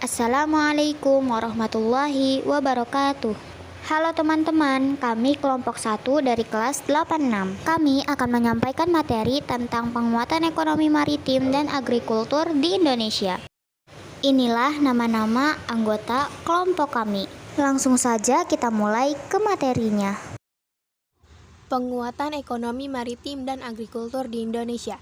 Assalamualaikum warahmatullahi wabarakatuh. Halo teman-teman, kami kelompok 1 dari kelas 86. Kami akan menyampaikan materi tentang penguatan ekonomi maritim dan agrikultur di Indonesia. Inilah nama-nama anggota kelompok kami. Langsung saja kita mulai ke materinya. Penguatan ekonomi maritim dan agrikultur di Indonesia.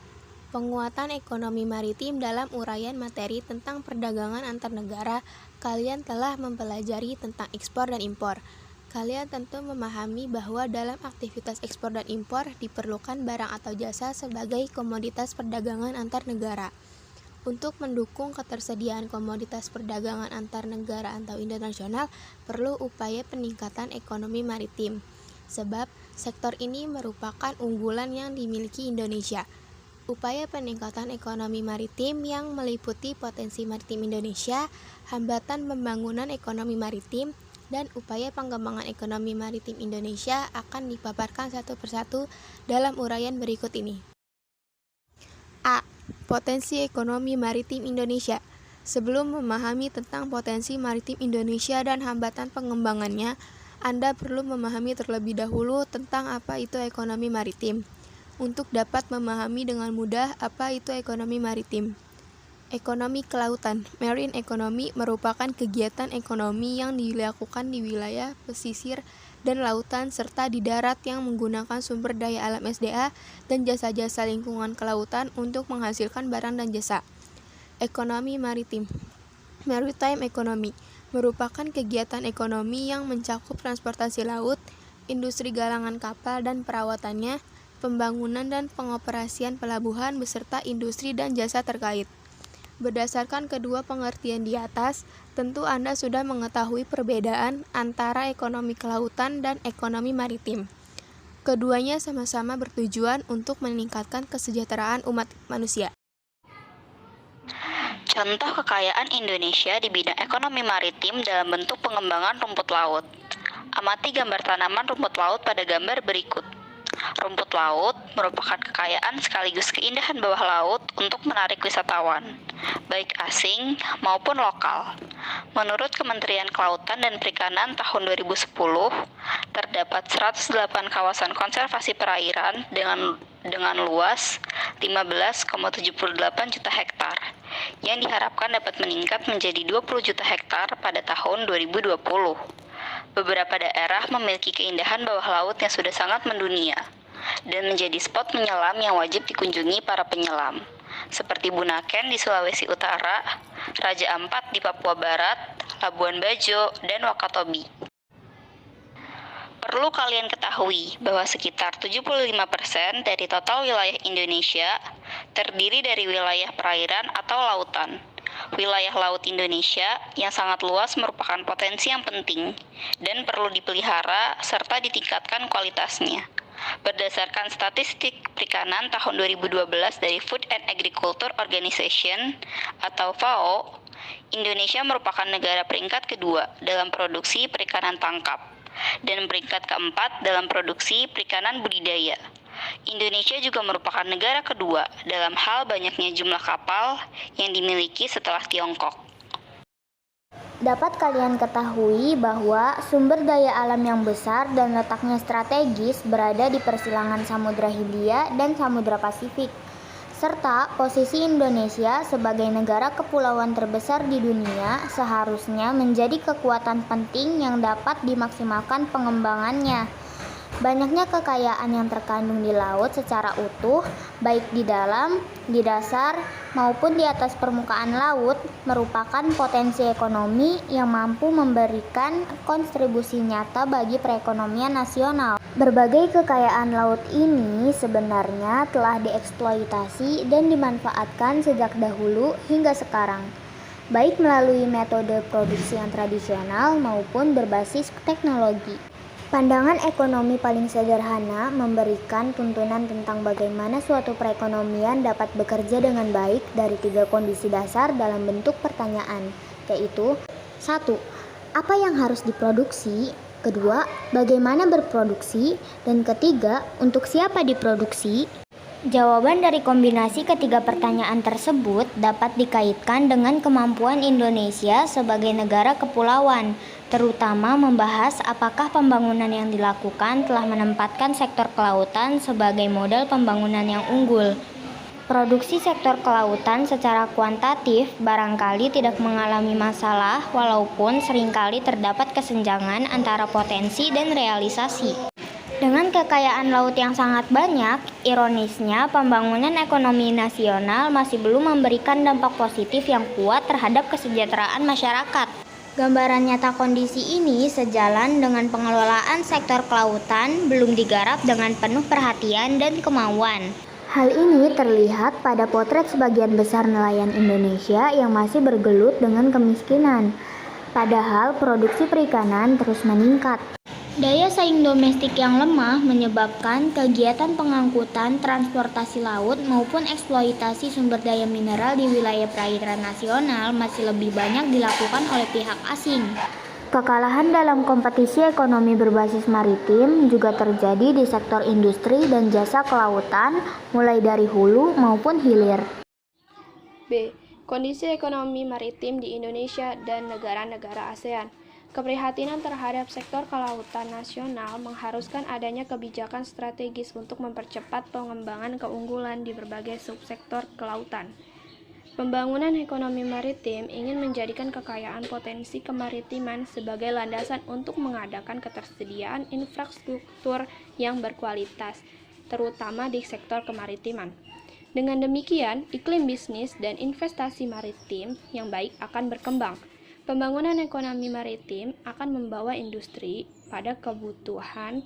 Penguatan ekonomi maritim dalam uraian materi tentang perdagangan antar negara, kalian telah mempelajari tentang ekspor dan impor. Kalian tentu memahami bahwa dalam aktivitas ekspor dan impor diperlukan barang atau jasa sebagai komoditas perdagangan antar negara. Untuk mendukung ketersediaan komoditas perdagangan antar negara atau internasional, perlu upaya peningkatan ekonomi maritim. Sebab sektor ini merupakan unggulan yang dimiliki Indonesia. Upaya peningkatan ekonomi maritim yang meliputi potensi maritim Indonesia, hambatan pembangunan ekonomi maritim, dan upaya pengembangan ekonomi maritim Indonesia akan dipaparkan satu persatu dalam uraian berikut ini. A. Potensi ekonomi maritim Indonesia. Sebelum memahami tentang potensi maritim Indonesia dan hambatan pengembangannya, Anda perlu memahami terlebih dahulu tentang apa itu ekonomi maritim. Untuk dapat memahami dengan mudah apa itu ekonomi maritim. Ekonomi kelautan, marine economy, merupakan kegiatan ekonomi yang dilakukan di wilayah pesisir dan lautan serta di darat yang menggunakan sumber daya alam SDA dan jasa-jasa lingkungan kelautan untuk menghasilkan barang dan jasa. Ekonomi maritim, maritime economy, merupakan kegiatan ekonomi yang mencakup transportasi laut, industri galangan kapal dan perawatannya, pembangunan dan pengoperasian pelabuhan beserta industri dan jasa terkait. Berdasarkan kedua pengertian di atas, tentu Anda sudah mengetahui perbedaan antara ekonomi kelautan dan ekonomi maritim. Keduanya sama-sama bertujuan untuk meningkatkan kesejahteraan umat manusia. Contoh kekayaan Indonesia di bidang ekonomi maritim dalam bentuk pengembangan rumput laut. Amati gambar tanaman rumput laut pada gambar berikut. Rumput laut merupakan kekayaan sekaligus keindahan bawah laut untuk menarik wisatawan, baik asing maupun lokal. Menurut Kementerian Kelautan dan Perikanan tahun 2010, terdapat 108 kawasan konservasi perairan dengan luas 15,78 juta hektar, yang diharapkan dapat meningkat menjadi 20 juta hektar pada tahun 2020. Beberapa daerah memiliki keindahan bawah laut yang sudah sangat mendunia dan menjadi spot menyelam yang wajib dikunjungi para penyelam, seperti Bunaken di Sulawesi Utara, Raja Ampat di Papua Barat, Labuan Bajo, dan Wakatobi. Perlu kalian ketahui bahwa sekitar 75% dari total wilayah Indonesia terdiri dari wilayah perairan atau lautan. Wilayah laut Indonesia yang sangat luas merupakan potensi yang penting dan perlu dipelihara serta ditingkatkan kualitasnya. Berdasarkan statistik perikanan tahun 2012 dari Food and Agriculture Organization atau FAO, Indonesia merupakan negara peringkat kedua dalam produksi perikanan tangkap dan peringkat keempat dalam produksi perikanan budidaya. Indonesia juga merupakan negara kedua dalam hal banyaknya jumlah kapal yang dimiliki setelah Tiongkok. Dapat kalian ketahui bahwa sumber daya alam yang besar dan letaknya strategis berada di persilangan Samudra Hindia dan Samudra Pasifik, serta posisi Indonesia sebagai negara kepulauan terbesar di dunia seharusnya menjadi kekuatan penting yang dapat dimaksimalkan pengembangannya. Banyaknya kekayaan yang terkandung di laut secara utuh, baik di dalam, di dasar, maupun di atas permukaan laut, merupakan potensi ekonomi yang mampu memberikan kontribusi nyata bagi perekonomian nasional. Berbagai kekayaan laut ini sebenarnya telah dieksploitasi dan dimanfaatkan sejak dahulu hingga sekarang, baik melalui metode produksi yang tradisional maupun berbasis teknologi. Pandangan ekonomi paling sederhana memberikan tuntunan tentang bagaimana suatu perekonomian dapat bekerja dengan baik dari 3 kondisi dasar dalam bentuk pertanyaan, yaitu 1. Apa yang harus diproduksi? Kedua, bagaimana berproduksi? Dan ketiga, untuk siapa diproduksi? Jawaban dari kombinasi ketiga pertanyaan tersebut dapat dikaitkan dengan kemampuan Indonesia sebagai negara kepulauan, terutama membahas apakah pembangunan yang dilakukan telah menempatkan sektor kelautan sebagai model pembangunan yang unggul. Produksi sektor kelautan secara kuantitatif barangkali tidak mengalami masalah, walaupun seringkali terdapat kesenjangan antara potensi dan realisasi. Dengan kekayaan laut yang sangat banyak, ironisnya pembangunan ekonomi nasional masih belum memberikan dampak positif yang kuat terhadap kesejahteraan masyarakat. Gambaran nyata kondisi ini sejalan dengan pengelolaan sektor kelautan belum digarap dengan penuh perhatian dan kemauan. Hal ini terlihat pada potret sebagian besar nelayan Indonesia yang masih bergelut dengan kemiskinan, padahal produksi perikanan terus meningkat. Daya saing domestik yang lemah menyebabkan kegiatan pengangkutan, transportasi laut, maupun eksploitasi sumber daya mineral di wilayah perairan nasional masih lebih banyak dilakukan oleh pihak asing. Kekalahan dalam kompetisi ekonomi berbasis maritim juga terjadi di sektor industri dan jasa kelautan, mulai dari hulu maupun hilir. B. Kondisi ekonomi maritim di Indonesia dan negara-negara ASEAN. Keprihatinan terhadap sektor kelautan nasional mengharuskan adanya kebijakan strategis untuk mempercepat pengembangan keunggulan di berbagai subsektor kelautan. Pembangunan ekonomi maritim ingin menjadikan kekayaan potensi kemaritiman sebagai landasan untuk mengadakan ketersediaan infrastruktur yang berkualitas, terutama di sektor kemaritiman. Dengan demikian, iklim bisnis dan investasi maritim yang baik akan berkembang. Pembangunan ekonomi maritim akan membawa industri pada kebutuhan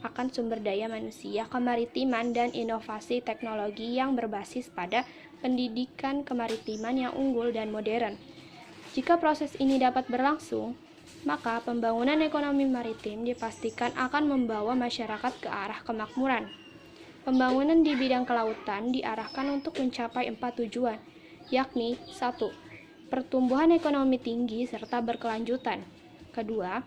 akan sumber daya manusia kemaritiman dan inovasi teknologi yang berbasis pada pendidikan kemaritiman yang unggul dan modern. Jika proses ini dapat berlangsung, maka pembangunan ekonomi maritim dipastikan akan membawa masyarakat ke arah kemakmuran. Pembangunan di bidang kelautan diarahkan untuk mencapai 4 tujuan, yakni 1. Pertumbuhan ekonomi tinggi serta berkelanjutan. Kedua,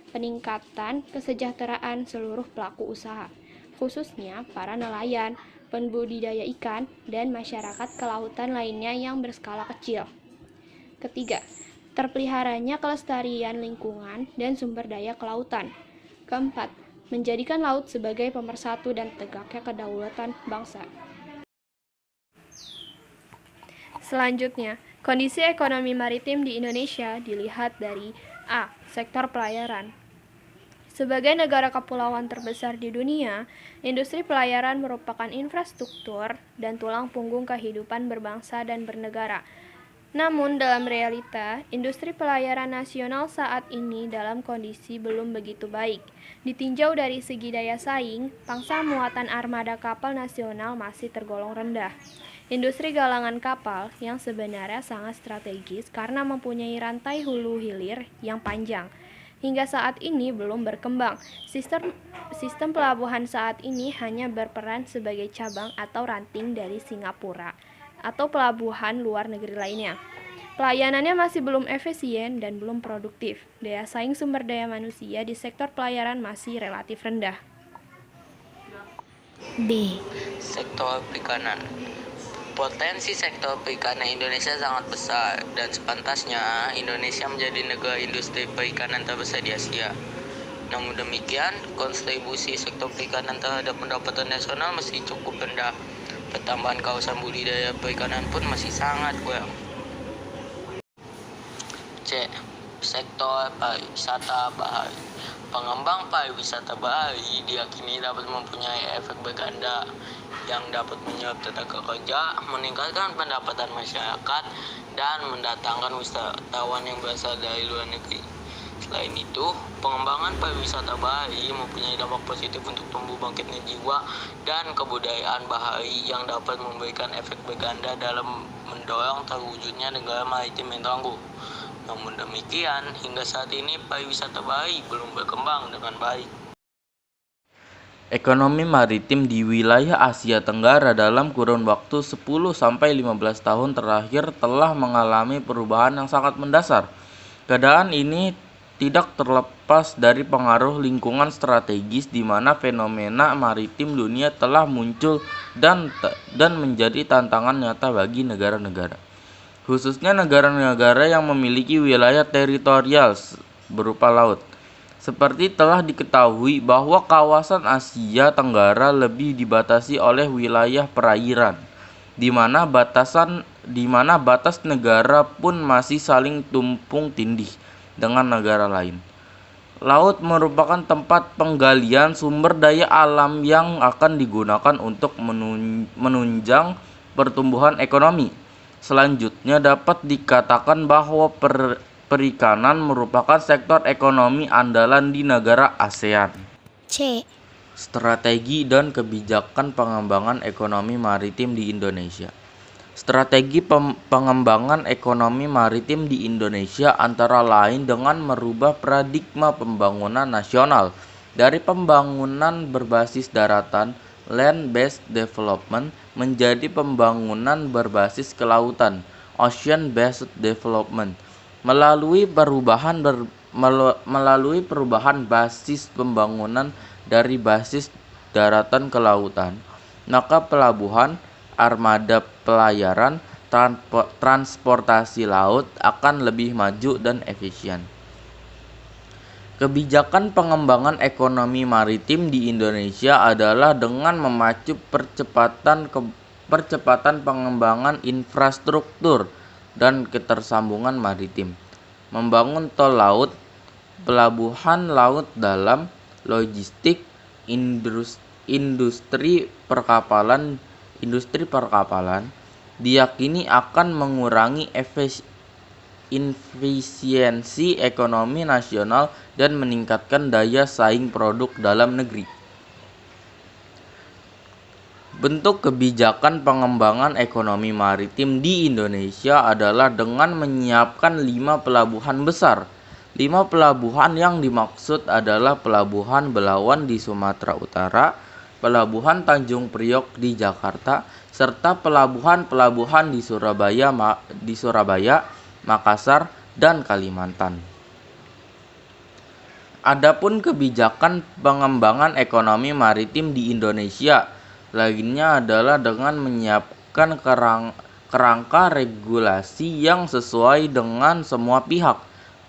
peningkatan kesejahteraan seluruh pelaku usaha, khususnya para nelayan, pembudidaya ikan, dan masyarakat kelautan lainnya yang berskala kecil. Ketiga, terpeliharanya kelestarian lingkungan dan sumber daya kelautan. Keempat, menjadikan laut sebagai pemersatu dan tegaknya kedaulatan bangsa. Selanjutnya, kondisi ekonomi maritim di Indonesia dilihat dari A. Sektor pelayaran. Sebagai negara kepulauan terbesar di dunia, industri pelayaran merupakan infrastruktur dan tulang punggung kehidupan berbangsa dan bernegara. Namun dalam realita, industri pelayaran nasional saat ini dalam kondisi belum begitu baik. Ditinjau dari segi daya saing, pangsa muatan armada kapal nasional masih tergolong rendah. Industri galangan kapal yang sebenarnya sangat strategis karena mempunyai rantai hulu hilir yang panjang, hingga saat ini belum berkembang. Sistem pelabuhan saat ini hanya berperan sebagai cabang atau ranting dari Singapura atau pelabuhan luar negeri lainnya. Pelayanannya masih belum efisien dan belum produktif. Daya saing sumber daya manusia di sektor pelayaran masih relatif rendah. B. Sektor perikanan. Potensi sektor perikanan Indonesia sangat besar dan sepantasnya Indonesia menjadi negara industri perikanan terbesar di Asia. Namun demikian, kontribusi sektor perikanan terhadap pendapatan nasional masih cukup rendah. Pertambahan kawasan budidaya perikanan pun masih sangat kurang. C. Sektor pariwisata bahari. Pengembang pariwisata bahari diyakini dapat mempunyai efek berganda yang dapat menyerap tenaga kerja, meningkatkan pendapatan masyarakat, dan mendatangkan wisatawan yang berasal dari luar negeri. Selain itu, pengembangan pariwisata bahari mempunyai dampak positif untuk tumbuh bangkitnya jiwa dan kebudayaan bahari yang dapat memberikan efek berganda dalam mendorong terwujudnya negara maritim yang tangguh. Namun demikian, hingga saat ini pariwisata bahari belum berkembang dengan baik. Ekonomi maritim di wilayah Asia Tenggara dalam kurun waktu 10-15 tahun terakhir telah mengalami perubahan yang sangat mendasar. Keadaan ini tidak terlepas dari pengaruh lingkungan strategis di mana fenomena maritim dunia telah muncul dan menjadi tantangan nyata bagi negara-negara, khususnya negara-negara yang memiliki wilayah teritorial berupa laut. Seperti telah diketahui bahwa kawasan Asia Tenggara lebih dibatasi oleh wilayah perairan, di mana batas negara pun masih saling tumpang tindih dengan negara lain. Laut merupakan tempat penggalian sumber daya alam yang akan digunakan untuk menunjang pertumbuhan ekonomi. Selanjutnya dapat dikatakan bahwa perikanan merupakan sektor ekonomi andalan di negara ASEAN. C. Strategi dan kebijakan pengembangan ekonomi maritim di Indonesia. Strategi pengembangan ekonomi maritim di Indonesia antara lain dengan merubah paradigma pembangunan nasional dari pembangunan berbasis daratan (land-based development) menjadi pembangunan berbasis kelautan (ocean-based development). Melalui perubahan basis pembangunan dari basis daratan ke lautan, maka pelabuhan, armada pelayaran, transportasi laut akan lebih maju dan efisien. Kebijakan pengembangan ekonomi maritim di Indonesia adalah dengan memacu percepatan pengembangan infrastruktur dan ketersambungan maritim, membangun tol laut, pelabuhan laut dalam, logistik, industri perkapalan diyakini akan mengurangi efisiensi ekonomi nasional dan meningkatkan daya saing produk dalam negeri. Bentuk kebijakan pengembangan ekonomi maritim di Indonesia adalah dengan menyiapkan 5 pelabuhan besar. 5 pelabuhan yang dimaksud adalah Pelabuhan Belawan di Sumatera Utara, Pelabuhan Tanjung Priok di Jakarta, serta pelabuhan-pelabuhan di Surabaya, Makassar, dan Kalimantan. Adapun kebijakan pengembangan ekonomi maritim di Indonesia lainnya adalah dengan menyiapkan kerangka regulasi yang sesuai dengan semua pihak,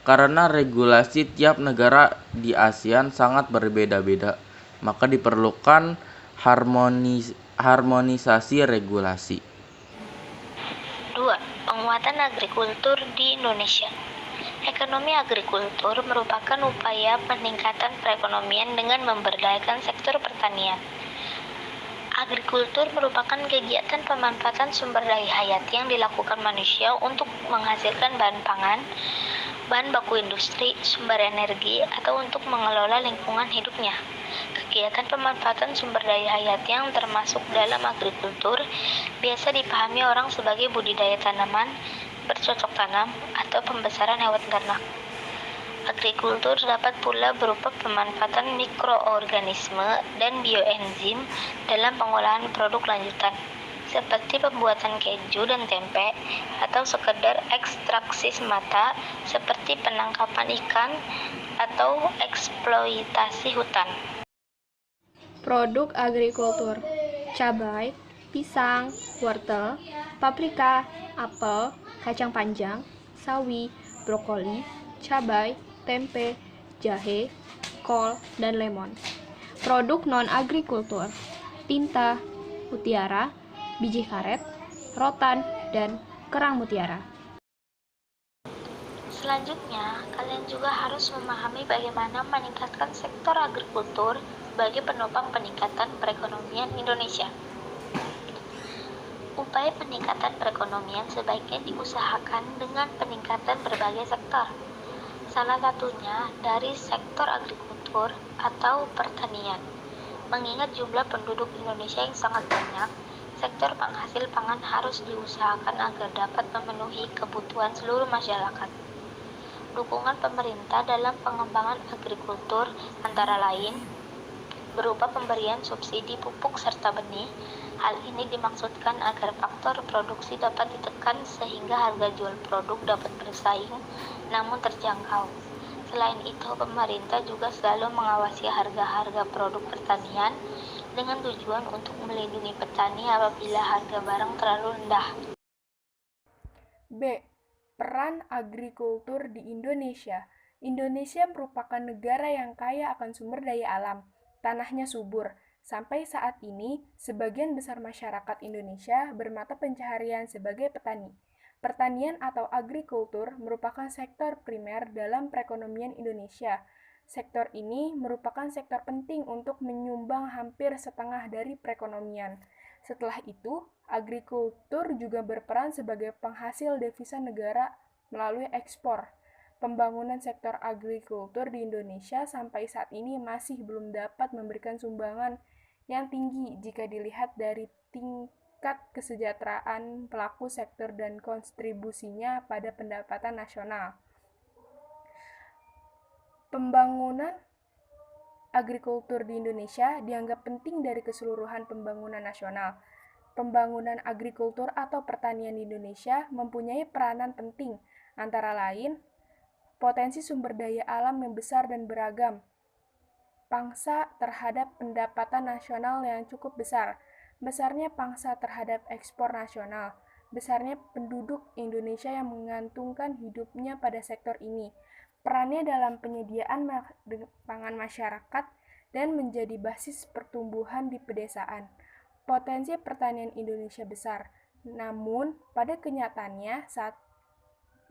karena regulasi tiap negara di ASEAN sangat berbeda-beda, maka diperlukan harmonisasi regulasi. 2. Penguatan agrikultur di Indonesia. Ekonomi agrikultur merupakan upaya peningkatan perekonomian dengan memberdayakan sektor pertanian. Agrikultur merupakan kegiatan pemanfaatan sumber daya hayati yang dilakukan manusia untuk menghasilkan bahan pangan, bahan baku industri, sumber energi, atau untuk mengelola lingkungan hidupnya. Kegiatan pemanfaatan sumber daya hayati yang termasuk dalam agrikultur biasa dipahami orang sebagai budidaya tanaman, bercocok tanam, atau pembesaran hewan ternak. Agrikultur dapat pula berupa pemanfaatan mikroorganisme dan bioenzim dalam pengolahan produk lanjutan, seperti pembuatan keju dan tempe, atau sekedar ekstraksi semata seperti penangkapan ikan atau eksploitasi hutan. Produk agrikultur: cabai, pisang, wortel, paprika, apel, kacang panjang, sawi, brokoli, cabai, tempe, jahe, kol, dan lemon. Produk non-agrikultur: tinta, mutiara, biji karet, rotan, dan kerang mutiara. Selanjutnya, kalian juga harus memahami bagaimana meningkatkan sektor agrikultur sebagai penopang peningkatan perekonomian Indonesia. Upaya peningkatan perekonomian sebaiknya diusahakan dengan peningkatan berbagai sektor. Salah satunya dari sektor agrikultur atau pertanian. Mengingat jumlah penduduk Indonesia yang sangat banyak, sektor penghasil pangan harus diusahakan agar dapat memenuhi kebutuhan seluruh masyarakat. Dukungan pemerintah dalam pengembangan agrikultur antara lain berupa pemberian subsidi pupuk serta benih. Hal ini dimaksudkan agar faktor produksi dapat ditekan sehingga harga jual produk dapat bersaing namun terjangkau. Selain itu, pemerintah juga selalu mengawasi harga-harga produk pertanian dengan tujuan untuk melindungi petani apabila harga barang terlalu rendah. B. Peran agrikultur di Indonesia. Indonesia merupakan negara yang kaya akan sumber daya alam. Tanahnya subur. Sampai saat ini, sebagian besar masyarakat Indonesia bermata pencaharian sebagai petani. Pertanian atau agrikultur merupakan sektor primer dalam perekonomian Indonesia. Sektor ini merupakan sektor penting untuk menyumbang hampir setengah dari perekonomian. Setelah itu, agrikultur juga berperan sebagai penghasil devisa negara melalui ekspor. Pembangunan sektor agrikultur di Indonesia sampai saat ini masih belum dapat memberikan sumbangan yang tinggi jika dilihat dari tingkat kesejahteraan pelaku sektor dan kontribusinya pada pendapatan nasional. Pembangunan agrikultur di Indonesia dianggap penting dari keseluruhan pembangunan nasional. Pembangunan agrikultur atau pertanian di Indonesia mempunyai peranan penting, antara lain potensi sumber daya alam yang besar dan beragam, pangsa terhadap pendapatan nasional yang cukup besar, besarnya pangsa terhadap ekspor nasional, besarnya penduduk Indonesia yang mengantungkan hidupnya pada sektor ini, perannya dalam penyediaan pangan masyarakat dan menjadi basis pertumbuhan di pedesaan. Potensi pertanian Indonesia besar, namun pada kenyataannya saat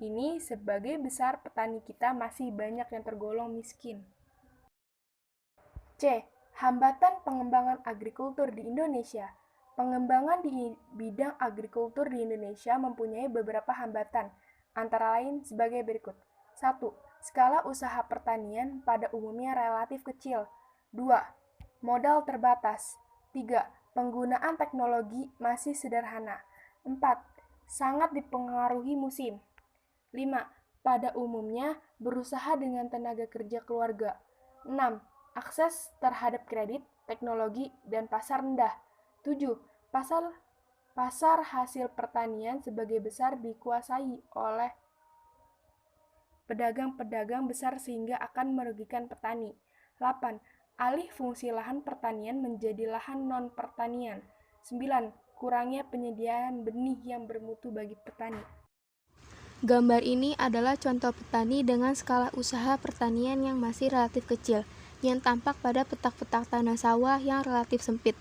ini sebagai besar petani kita masih banyak yang tergolong miskin. C. Hambatan pengembangan agrikultur di Indonesia. Pengembangan di bidang agrikultur di Indonesia mempunyai beberapa hambatan, antara lain sebagai berikut. 1. Skala usaha pertanian pada umumnya relatif kecil. 2. Modal terbatas. 3. Penggunaan teknologi masih sederhana. 4. Sangat dipengaruhi musim. 5. Pada umumnya berusaha dengan tenaga kerja keluarga. 6. Akses terhadap kredit, teknologi, dan pasar rendah. 7. Pasar hasil pertanian sebagai besar dikuasai oleh pedagang-pedagang besar sehingga akan merugikan petani. 8. Alih fungsi lahan pertanian menjadi lahan non-pertanian. 9. Kurangnya penyediaan benih yang bermutu bagi petani. Gambar ini adalah contoh petani dengan skala usaha pertanian yang masih relatif kecil, yang tampak pada petak-petak tanah sawah yang relatif sempit.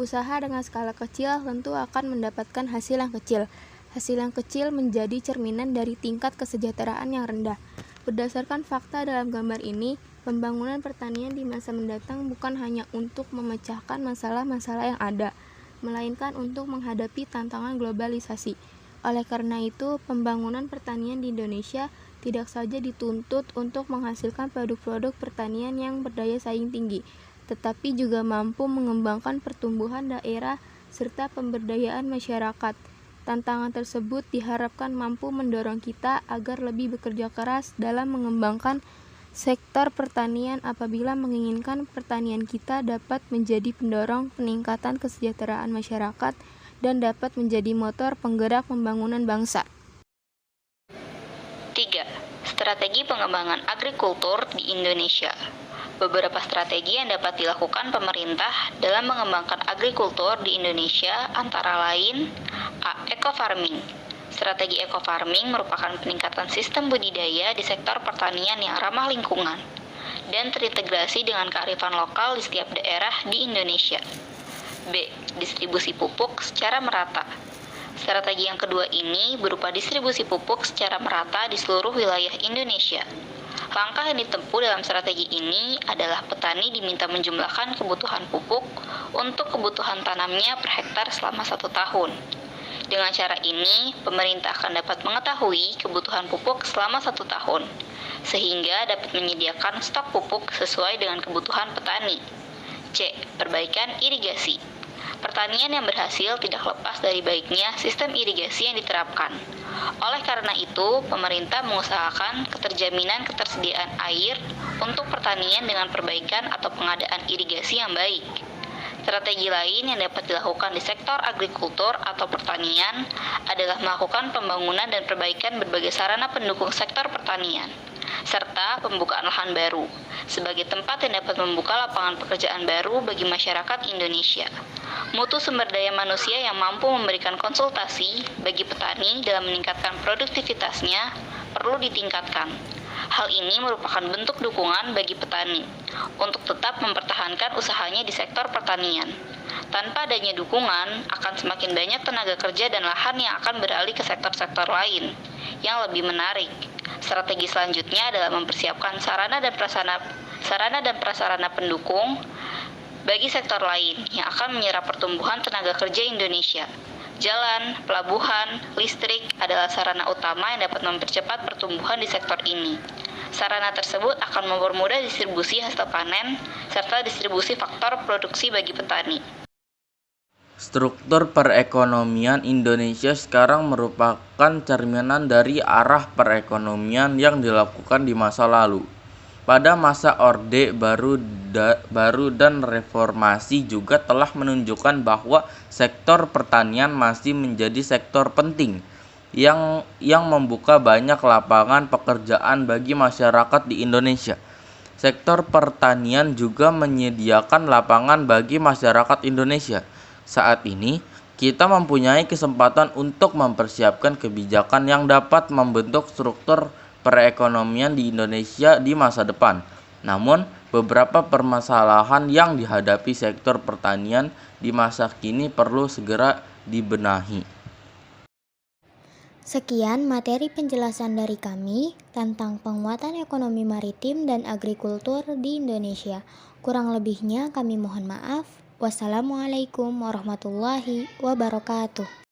Usaha dengan skala kecil tentu akan mendapatkan hasil yang kecil. Hasil yang kecil menjadi cerminan dari tingkat kesejahteraan yang rendah. Berdasarkan fakta dalam gambar ini, pembangunan pertanian di masa mendatang bukan hanya untuk memecahkan masalah-masalah yang ada, melainkan untuk menghadapi tantangan globalisasi. Oleh karena itu, pembangunan pertanian di Indonesia tidak saja dituntut untuk menghasilkan produk-produk pertanian yang berdaya saing tinggi, tetapi juga mampu mengembangkan pertumbuhan daerah serta pemberdayaan masyarakat. Tantangan tersebut diharapkan mampu mendorong kita agar lebih bekerja keras dalam mengembangkan sektor pertanian apabila menginginkan pertanian kita dapat menjadi pendorong peningkatan kesejahteraan masyarakat dan dapat menjadi motor penggerak pembangunan bangsa. 3. Strategi pengembangan agrikultur di Indonesia. Beberapa strategi yang dapat dilakukan pemerintah dalam mengembangkan agrikultur di Indonesia antara lain A. Eco-farming. Strategi eco-farming merupakan peningkatan sistem budidaya di sektor pertanian yang ramah lingkungan dan terintegrasi dengan kearifan lokal di setiap daerah di Indonesia. B. Distribusi pupuk secara merata. Strategi yang kedua ini berupa distribusi pupuk secara merata di seluruh wilayah Indonesia. Langkah yang ditempuh dalam strategi ini adalah petani diminta menjumlahkan kebutuhan pupuk untuk kebutuhan tanamnya per hektar selama 1 tahun. Dengan cara ini, pemerintah akan dapat mengetahui kebutuhan pupuk selama 1 tahun, sehingga dapat menyediakan stok pupuk sesuai dengan kebutuhan petani. C. Perbaikan irigasi. Pertanian yang berhasil tidak lepas dari baiknya sistem irigasi yang diterapkan. Oleh karena itu, pemerintah mengusahakan keterjaminan ketersediaan air untuk pertanian dengan perbaikan atau pengadaan irigasi yang baik. Strategi lain yang dapat dilakukan di sektor agrikultur atau pertanian adalah melakukan pembangunan dan perbaikan berbagai sarana pendukung sektor pertanian. serta pembukaan lahan baru sebagai tempat yang dapat membuka lapangan pekerjaan baru bagi masyarakat Indonesia. Mutu sumber daya manusia yang mampu memberikan konsultasi bagi petani dalam meningkatkan produktivitasnya perlu ditingkatkan. Hal ini merupakan bentuk dukungan bagi petani untuk tetap mempertahankan usahanya di sektor pertanian. Tanpa adanya dukungan, akan semakin banyak tenaga kerja dan lahan yang akan beralih ke sektor-sektor lain yang lebih menarik. Strategi selanjutnya adalah mempersiapkan sarana dan prasarana pendukung bagi sektor lain yang akan menyerap pertumbuhan tenaga kerja Indonesia. Jalan, pelabuhan, listrik adalah sarana utama yang dapat mempercepat pertumbuhan di sektor ini. Sarana tersebut akan mempermudah distribusi hasil panen serta distribusi faktor produksi bagi petani. Struktur perekonomian Indonesia sekarang merupakan cerminan dari arah perekonomian yang dilakukan di masa lalu. Pada masa Orde Baru dan Reformasi juga telah menunjukkan bahwa sektor pertanian masih menjadi sektor penting yang membuka banyak lapangan pekerjaan bagi masyarakat di Indonesia. Sektor pertanian juga menyediakan lapangan bagi masyarakat Indonesia. Saat ini, kita mempunyai kesempatan untuk mempersiapkan kebijakan yang dapat membentuk struktur perekonomian di Indonesia di masa depan. Namun, beberapa permasalahan yang dihadapi sektor pertanian di masa kini perlu segera dibenahi. Sekian materi penjelasan dari kami tentang penguatan ekonomi maritim dan agrikultur di Indonesia. Kurang lebihnya kami mohon maaf. Wassalamualaikum warahmatullahi wabarakatuh.